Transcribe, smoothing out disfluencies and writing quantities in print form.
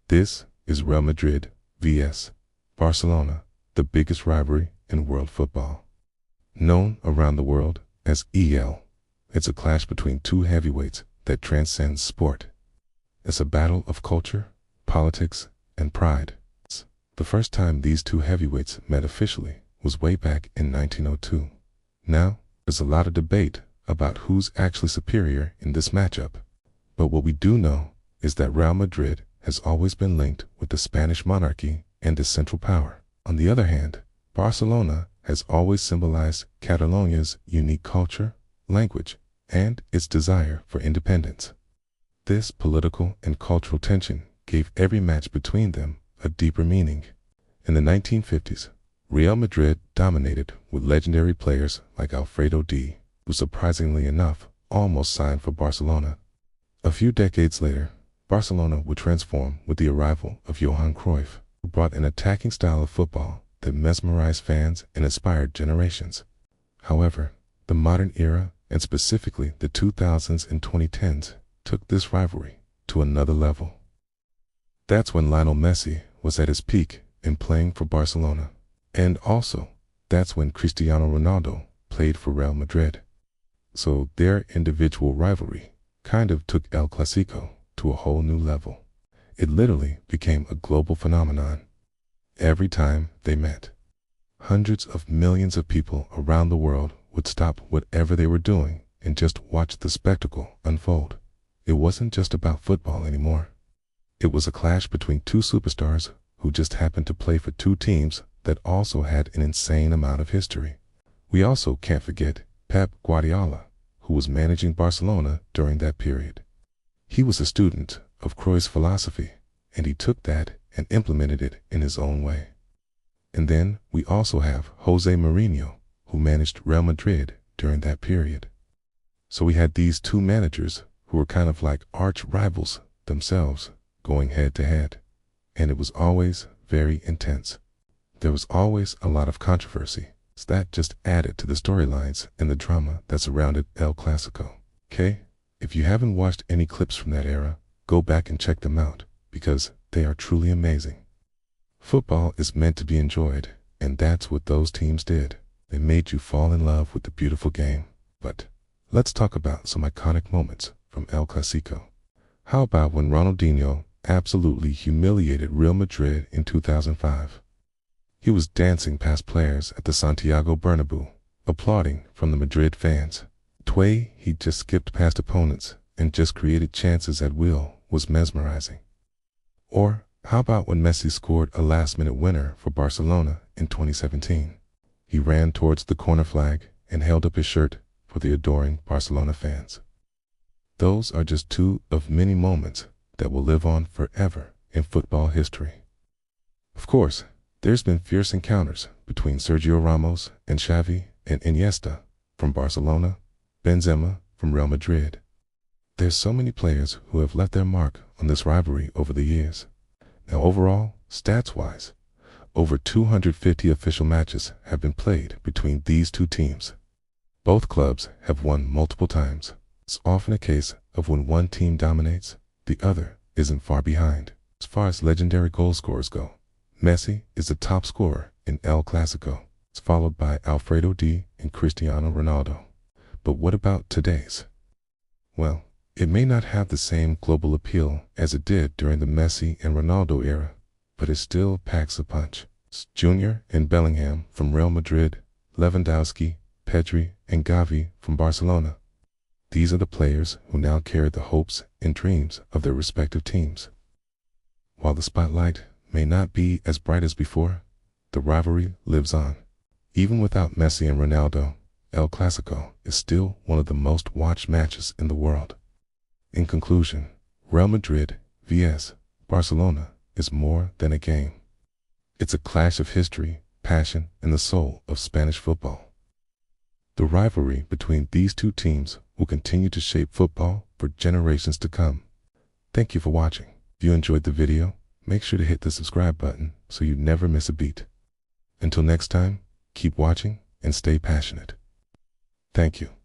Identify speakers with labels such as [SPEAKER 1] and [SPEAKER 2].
[SPEAKER 1] This is Real Madrid vs. Barcelona, the biggest rivalry in world football. Known around the world as EL, it's a clash between two heavyweights that transcends sport. It's a battle of culture, politics, and pride. The first time these two heavyweights met officially was way back in 1902. Now, there's a lot of debate about who's actually superior in this matchup. But what we do know is that Real Madrid has always been linked with the Spanish monarchy and its central power. On the other hand, Barcelona has always symbolized Catalonia's unique culture, language, and its desire for independence. This political and cultural tension gave every match between them a deeper meaning. In the 1950s, Real Madrid dominated with legendary players like Alfredo Di, who surprisingly enough almost signed for Barcelona. A few decades later, Barcelona would transform with the arrival of Johan Cruyff, who brought an attacking style of football that mesmerized fans and inspired generations. However, the modern era, and specifically the 2000s and 2010s, took this rivalry to another level. That's when Lionel Messi was at his peak in playing for Barcelona. And also, that's when Cristiano Ronaldo played for Real Madrid. So their individual rivalry kind of took El Clásico to a whole new level. It literally became a global phenomenon. Every time they met, hundreds of millions of people around the world would stop whatever they were doing and just watch the spectacle unfold. It wasn't just about football anymore. It was a clash between two superstars who just happened to play for two teams that also had an insane amount of history. We also can't forget Pep Guardiola, who was managing Barcelona during that period. He was a student of Cruyff's philosophy, and he took that and implemented it in his own way. And then we also have Jose Mourinho, who managed Real Madrid during that period. So we had these two managers who were kind of like arch rivals themselves, going head to head. And it was always very intense. There was always a lot of controversy, so that just added to the storylines and the drama that surrounded El Clásico. Okay? If you haven't watched any clips from that era, go back and check them out, because they are truly amazing. Football is meant to be enjoyed, and that's what those teams did. They made you fall in love with the beautiful game. But let's talk about some iconic moments from El Clásico. How about when Ronaldinho absolutely humiliated Real Madrid in 2005? He was dancing past players at the Santiago Bernabeu, applauding from the Madrid fans. The way he just skipped past opponents and just created chances at will was mesmerizing. Or how about when Messi scored a last-minute winner for Barcelona in 2017? He ran towards the corner flag and held up his shirt for the adoring Barcelona fans. Those are just two of many moments that will live on forever in football history. Of course, there's been fierce encounters between Sergio Ramos and Xavi and Iniesta from Barcelona, Benzema from Real Madrid. There's so many players who have left their mark on this rivalry over the years. Now overall, stats-wise, over 250 official matches have been played between these two teams. Both clubs have won multiple times. It's often a case of when one team dominates, the other isn't far behind. As far as legendary goal scorers go, Messi is the top scorer in El Clásico. It's followed by Alfredo Di and Cristiano Ronaldo. But what about today's? Well, it may not have the same global appeal as it did during the Messi and Ronaldo era, but it still packs a punch. It's Junior and Bellingham from Real Madrid, Lewandowski, Pedri, and Gavi from Barcelona. These are the players who now carry the hopes and dreams of their respective teams. While the spotlight may not be as bright as before, the rivalry lives on. Even without Messi and Ronaldo, El Clásico is still one of the most watched matches in the world. In conclusion, Real Madrid vs. Barcelona is more than a game. It's a clash of history, passion, and the soul of Spanish football. The rivalry between these two teams will continue to shape football for generations to come. Thank you for watching. If you enjoyed the video, make sure to hit the subscribe button so you never miss a beat. Until next time, keep watching and stay passionate. Thank you.